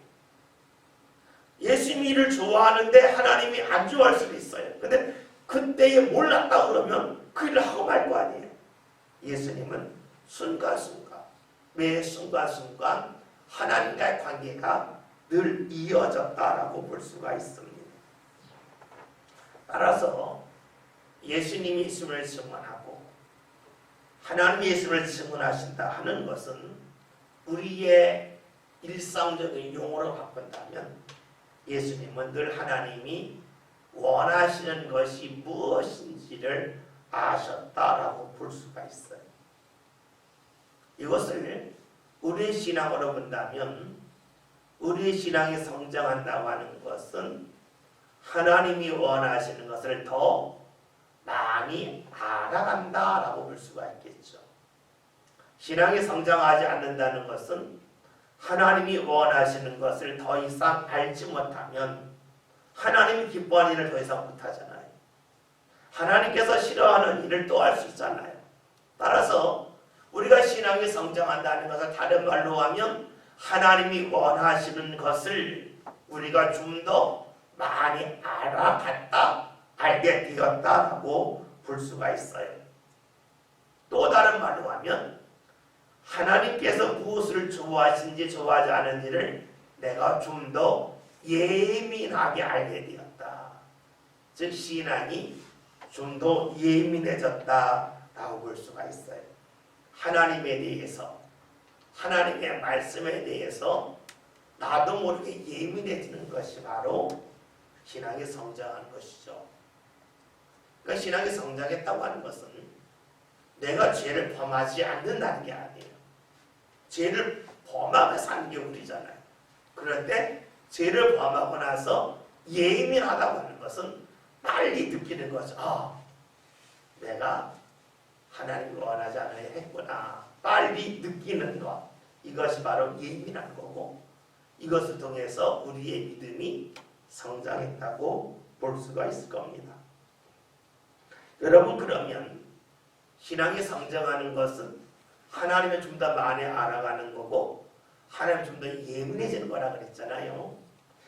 예수님이 일을 좋아하는데 하나님이 안 좋아할 수도 있어요. 근데 그때에 몰랐다 그러면 그 일을 하고 말 거 아니에요. 예수님은 순간순간, 매 순간순간 하나님과의 관계가 늘 이어졌다라고 볼 수가 있습니다. 따라서 예수님이 예수님을 증언하고 하나님이 예수님을 증언하신다 하는 것은 우리의 일상적인 용어로 바꾼다면 예수님은 늘 하나님이 원하시는 것이 무엇인지를 아셨다라고 볼 수가 있어요. 이것을 우리의 신앙으로 본다면 우리의 신앙이 성장한다고 하는 것은 하나님이 원하시는 것을 더 많이 알아간다라고 볼 수가 있겠죠. 신앙이 성장하지 않는다는 것은 하나님이 원하시는 것을 더 이상 알지 못하면 하나님이 기뻐하는 일을 더 이상 못하잖아요. 하나님께서 싫어하는 일을 또 할 수 있잖아요. 따라서 우리가 신앙이 성장한다는 것을 다른 말로 하면 하나님이 원하시는 것을 우리가 좀 더 많이 알아갔다, 알게 되었다라고 볼 수가 있어요. 또 다른 말로 하면 하나님께서 무엇을 좋아하시는지 좋아하지 않은지를 내가 좀 더 예민하게 알게 되었다. 즉 신앙이 좀 더 예민해졌다라고 볼 수가 있어요. 하나님에 대해서, 하나님의 말씀에 대해서 나도 모르게 예민해지는 것이 바로 신앙이 성장하는 것이죠. 그러니까 신앙이 성장했다고 하는 것은 내가 죄를 범하지 않는다는 게 아니에요. 죄를 범하며 사는 게 우리잖아요. 그럴 때 죄를 범하고 나서 예민하다고 하는 것은 빨리 느끼는 거죠. 내가 하나님이 원하지 않으려 했구나. 빨리 느끼는 것. 이것이 바로 예민한 거고 이것을 통해서 우리의 믿음이 성장했다고 볼 수가 있을 겁니다. 여러분 그러면 신앙이 성장하는 것은 하나님을 좀 더 많이 알아가는 거고 하나님 좀 더 예민해지는 거라 그랬잖아요.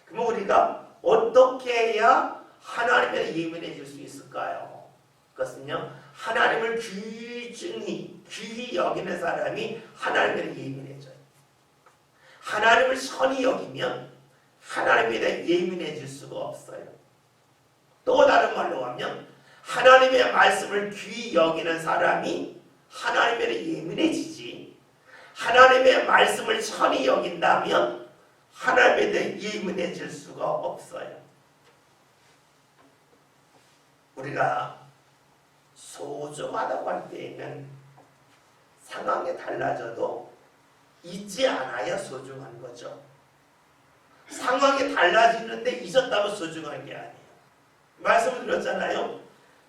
그럼 우리가 어떻게 해야 하나님에 예민해질 수 있을까요? 그것은요 하나님을 귀히 여기는 사람이 하나님에 예민해져요. 하나님을 선히 여기면 하나님에 대해 예민해질 수가 없어요. 또 다른 말로 하면 하나님의 말씀을 귀히 여기는 사람이 하나님에 대해 예민해지지 하나님의 말씀을 선히 여긴다면 하나님에 대해 예민해질 수가 없어요. 우리가 소중하다고 할 때에는 상황이 달라져도 잊지 않아야 소중한 거죠. 상황이 달라지는데 잊었다고 소중한 게 아니에요. 말씀을 드렸잖아요.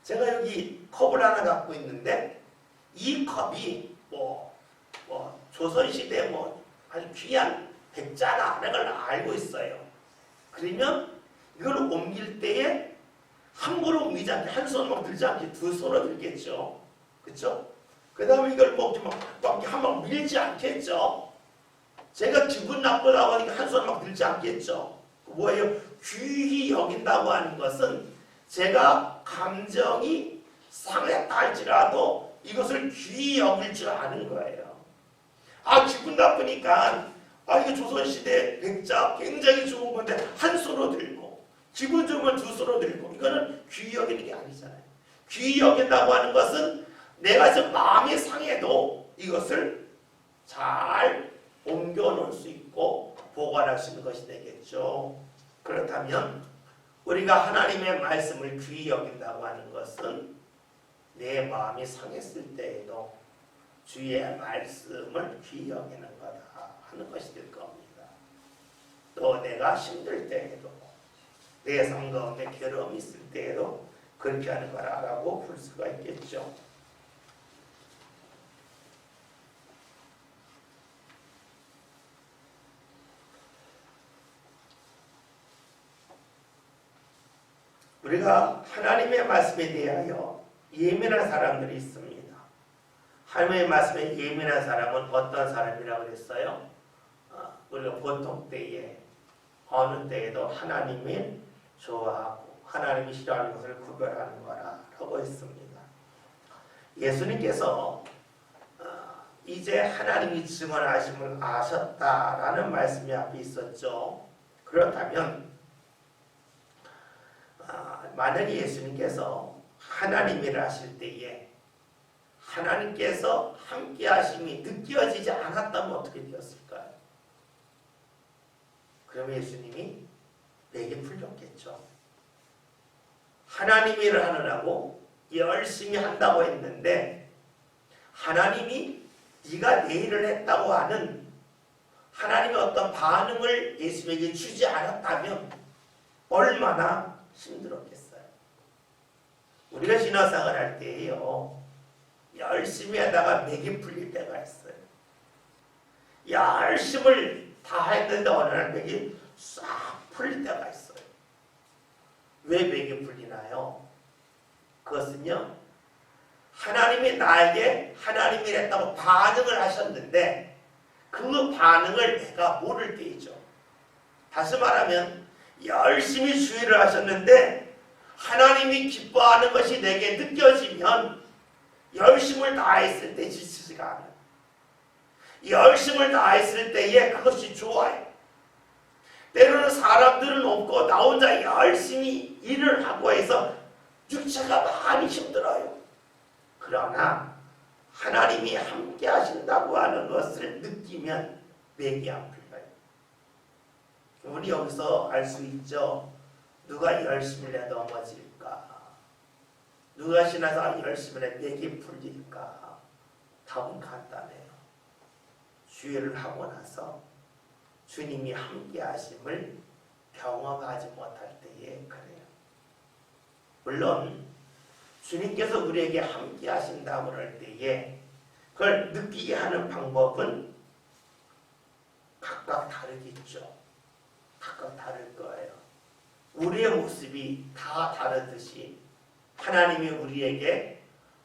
제가 여기 컵을 하나 갖고 있는데 이 컵이 조선시대 아주 귀한 백자라는 걸 알고 있어요. 그러면 이걸 옮길 때에 함부로 옮기지 않게 한 손으로 들지 않게 두 손으로 들겠죠. 그렇죠? 그 다음에 이걸 한번 밀지 않겠죠. 제가 기분 나쁘다고 하니까 한 손 막 들지 않겠죠. 뭐예요? 귀히 여긴다고 하는 것은 제가 감정이 상했다 할지라도 이것을 귀히 여길 줄 아는 거예요. 기분 나쁘니까 이게 조선시대 백자 굉장히 좋은 건데 한 손으로 들고 기분 좋으면 두 손으로 들고 이거는 귀히 여기는 게 아니잖아요. 귀히 여긴다고 하는 것은 내가 지금 마음이 상해도 이것을 잘 옮겨놓을 수 있고 보관할 수 있는 것이 되겠죠. 그렇다면 우리가 하나님의 말씀을 귀히 여긴다고 하는 것은 내 마음이 상했을 때에도 주의 말씀을 귀히 여기는 거다 하는 것이 될 겁니다. 또 내가 힘들 때에도 내 삶 가운데 괴로움이 있을 때에도 그렇게 하는 거라고 볼 수가 있겠죠. 우리가 하나님의 말씀에 대하여 예민한 사람들이 있습니다. 하나님의 말씀에 예민한 사람은 어떤 사람이라고 그랬어요? 우리가 보통 때에 어느 때에도 하나님을 좋아하고 하나님이 싫어하는 것을 구별하는 거라고 했습니다. 예수님께서 이제 하나님이 증언하심을 아셨다라는 말씀이 앞에 있었죠. 그렇다면 만약에 예수님께서 하나님이라 하실 때에 하나님께서 함께 하심이 느껴지지 않았다면 어떻게 되었을까요? 그러면 예수님이 내게 풀렸겠죠. 하나님이 일을 하느라고 열심히 한다고 했는데 하나님이 네가 내 일을 했다고 하는 하나님의 어떤 반응을 예수님에게 주지 않았다면 얼마나 힘들었겠어요. 우리가 신앙생활 할 때에요. 열심히 하다가 맥이 풀릴 때가 있어요. 열심을 다 했는데 어느 날 맥이 싹 풀릴 때가 있어요. 왜 맥이 풀리나요? 그것은요. 하나님이 나에게 하나님이 했다고 반응을 하셨는데 그 반응을 내가 모를 때이죠. 다시 말하면 열심히 주의를 하셨는데 하나님이 기뻐하는 것이 내게 느껴지면 열심을 다했을 때 지치지가 않아요. 열심을 다했을 때에 그것이 좋아요. 때로는 사람들은 없고 나 혼자 열심히 일을 하고 해서 육체가 많이 힘들어요. 그러나 하나님이 함께 하신다고 하는 것을 느끼면 맥이 안 풀려요. 우리 여기서 알 수 있죠. 누가 열심히 해 넘어질까? 누가 신앙생활 열심히 해 맥이 풀릴까? 답은 간단해요. 주의를 하고 나서 주님이 함께 하심을 경험하지 못할 때에 그래요. 물론 주님께서 우리에게 함께 하신다고 할 때에 그걸 느끼게 하는 방법은 각각 다르겠죠. 각각 다를 거예요. 우리의 모습이 다 다르듯이 하나님이 우리에게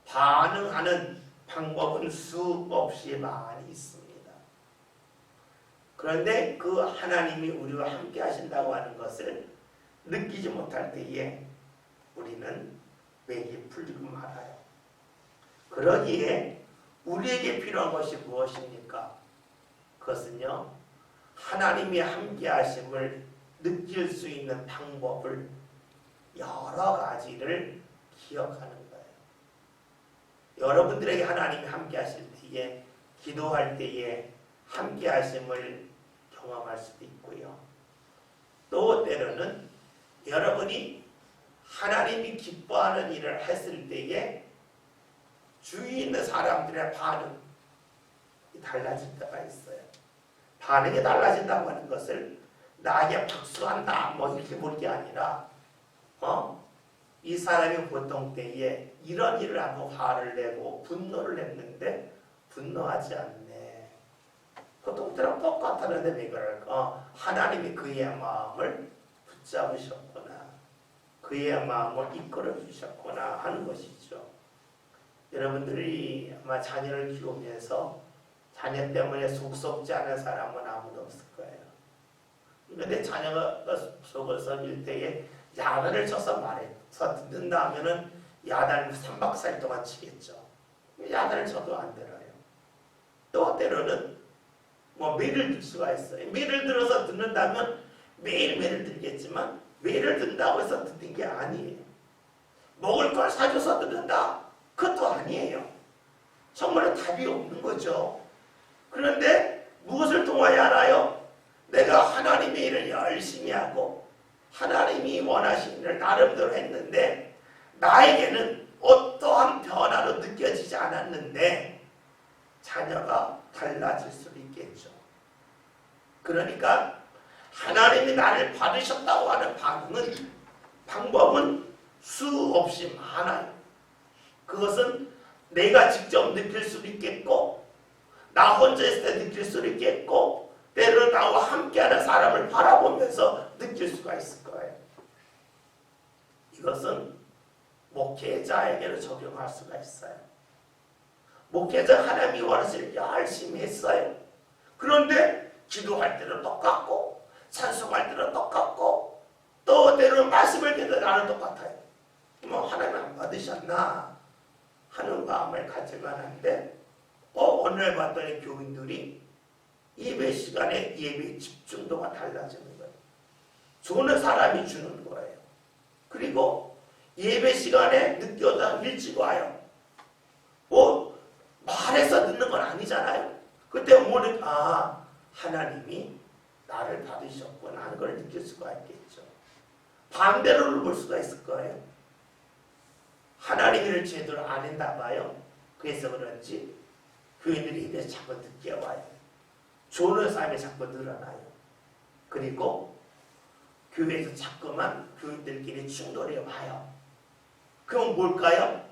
반응하는 방법은 수없이 많이 있습니다. 그런데 그 하나님이 우리와 함께 하신다고 하는 것을 느끼지 못할 때에 우리는 맥이 풀리고 말아요. 그러기에 우리에게 필요한 것이 무엇입니까? 그것은요. 하나님이 함께 하심을 느낄 수 있는 방법을 여러 가지를 기억하는 거예요. 여러분들에게 하나님이 함께 하실 때에 기도할 때에 함께 하심을 경험할 수도 있고요. 또 때로는 여러분이 하나님이 기뻐하는 일을 했을 때에 주위에 있는 사람들의 반응, 달라질 때가 있어요. 반응이 달라진다고 하는 것을 나에게 박수한다 뭐 이렇게 보는 게 아니라 이 사람이 보통 때에 이런 일을 하고 화를 내고 분노를 했는데 분노하지 않네. 보통 때랑 똑같았는데 왜 그럴까? 하나님이 그의 마음을 붙잡으셨구나. 그의 마음을 이끌어 주셨구나 하는 것이죠. 여러분들이 아마 자녀를 키우면서 자녀 때문에 속썩지 않은 사람은 아무도 없을 거예요. 그런데 자녀가 속을 썩일 때에 야단을 쳐서 말해서 듣는다 하면은 야단을 3박 4일 동안 치겠죠. 야단을 쳐도 안 들어요. 또 때로는 뭐 매를 들 수가 있어요. 매를 들어서 듣는다면 매일매일 들겠지만 매를 든다고 해서 듣는 게 아니에요. 먹을 걸 사줘서 듣는다? 그것도 아니에요. 정말 답이 없는 거죠. 그런데 무엇을 통하여 알아요? 내가 하나님의 일을 열심히 하고 하나님이 원하시는 일을 나름대로 했는데 나에게는 어떠한 변화도 느껴지지 않았는데 자녀가 달라질 수도 있겠죠. 그러니까 하나님이 나를 받으셨다고 하는 방법은 수없이 많아요. 그것은 내가 직접 느낄 수도 있겠고 나 혼자 있을 때 느낄 수도 있겠고 때로는 나와 함께하는 사람을 바라보면서 느낄 수가 있을 거예요. 이것은 목회자에게도 적용할 수가 있어요. 목회자 하나님이 원하시는 열심히 했어요. 그런데 기도할 때는 똑같고 찬송할 때는 똑같고 또 때로는 말씀을 듣는 나는 똑같아요. 뭐 하나님 안 받으셨나 하는 마음을 가질 만한데 오늘 봤더니 교인들이 예배 시간에 예배 집중도가 달라지는 거예요. 주는 사람이 주는 거예요. 그리고 예배 시간에 늦게 오다 일찍 와요. 뭐 말해서 듣는 건 아니잖아요. 그때 오늘 하나님이 나를 받으셨구나 하는 걸 느낄 수가 있겠죠. 반대로 볼 수가 있을 거예요. 하나님을 제대로 안 했나 봐요. 그래서 그런지 교인들이 예배에 자꾸 늦게 와요. 조는 삶이 자꾸 늘어나요. 그리고 교회에서 자꾸만 교인들끼리 충돌이 와요. 그건 뭘까요?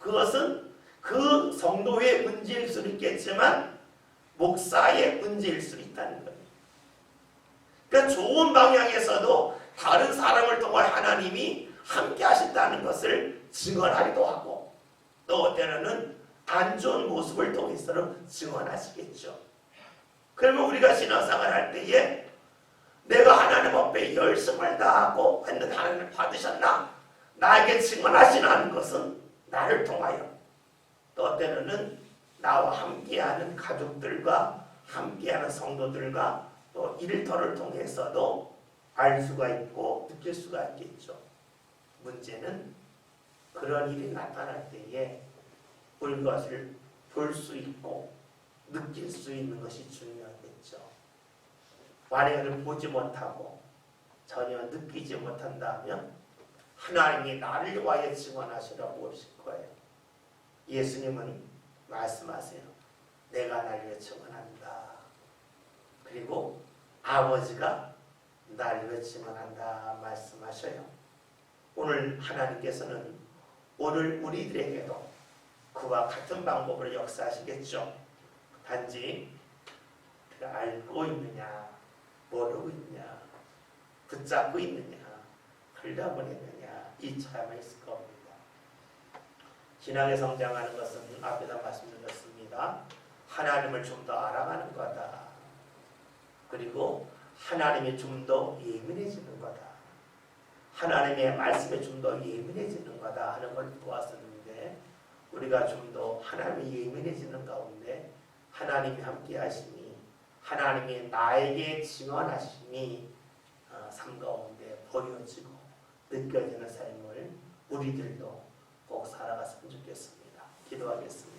그것은 그 성도의 문제일 수는 있겠지만 목사의 문제일 수 있다는 거예요. 그러니까 좋은 방향에서도 다른 사람을 통해 하나님이 함께 하신다는 것을 증언하기도 하고 또 때로는 안 좋은 모습을 통해서는 증언하시겠죠. 그러면 우리가 신앙생활 할 때에 내가 하나님 앞에 열심을 다하고 했는데 하나님을 받으셨나? 나에게 증언하시는 것은 나를 통하여 또 때로는 나와 함께하는 가족들과 함께하는 성도들과 또 일터를 통해서도 알 수가 있고 느낄 수가 있겠죠. 문제는 그런 일이 나타날 때에 우리 것을 볼 수 있고 느낄 수 있는 것이 중요하겠죠. 만약에 보지 못하고 전혀 느끼지 못한다면 하나님이 나를 위하여 증언하시라고 하실 거예요. 예수님은 말씀하세요. 내가 나를 위해 증언한다. 그리고 아버지가 나를 위해 증언한다 말씀하셔요. 오늘 하나님께서는 오늘 우리들에게도 그와 같은 방법으로 역사하시겠죠. 단지 그가 알고 있느냐 모르고 있느냐 붙잡고 있느냐 흘려보내느냐 이 차이가 있을 겁니다. 신앙에 성장하는 것은 앞에다 말씀드렸습니다. 하나님을 좀 더 알아가는 거다. 그리고 하나님이 좀 더 예민해지는 거다. 하나님의 말씀에 좀 더 예민해지는 거다 하는 걸 보았었는데 우리가 좀 더 하나님이 예민해지는 가운데 하나님이 함께 하심이 하나님이 나에게 증언하심이 삶 가운데 보여지고 느껴지는 삶을 우리들도 꼭 살아갔으면 좋겠습니다. 기도하겠습니다.